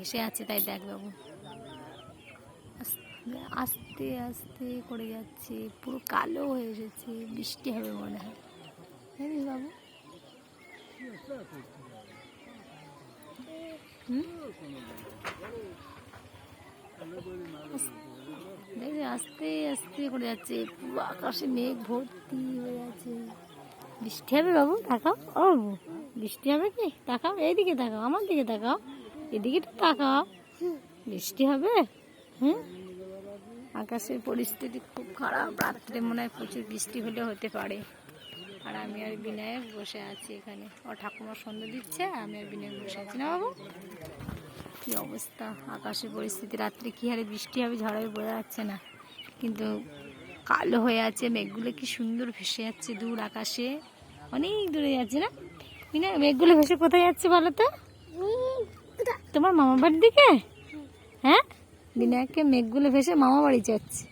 এসে আছে তাই দেখ বাবু আস্তে আস্তে করে যাচ্ছে, পুরো কালো হয়ে এসেছে, বৃষ্টি হবে মনে হয়। জানিস বাবু দেখবি আস্তে আস্তে করে যাচ্ছে, পুরো আকাশে মেঘ ভর্তি হয়ে আছে। বৃষ্টি হবে বাবু, তাকাও। ও বাবু, বৃষ্টি হবে কি? তাকাও, এইদিকে তাকাও, আমার দিকে তাকাও, এদিকে তো তাকাও। বৃষ্টি হবে। হুম, আকাশের পরিস্থিতি খুব খারাপ, রাত্রে মনে হয় প্রচুর বৃষ্টি হলে হতে পারে। আর আমি আর বিনায়ক বসে আছি এখানে, ও ঠাকুমা সন্ধ্যা দিচ্ছে, আমি আর বিনায়ক বসে আছি। না বাবু, কি অবস্থা আকাশের পরিস্থিতি, রাত্রে কি হারে বৃষ্টি হবে ঝড় হবে বোঝা যাচ্ছে না, কিন্তু কালো হয়ে আছে, মেঘগুলো কি সুন্দর ভেসে যাচ্ছে দূর আকাশে, অনেক দূরে যাচ্ছে। না বিনায়ক, মেঘগুলো ভেসে কোথায় যাচ্ছে বলো তো? তোমার মামা বাড়ির দিকে। হ্যাঁ, বিনায়ককে মেঘগুলো ভেসে মামা বাড়ি যাচ্ছে।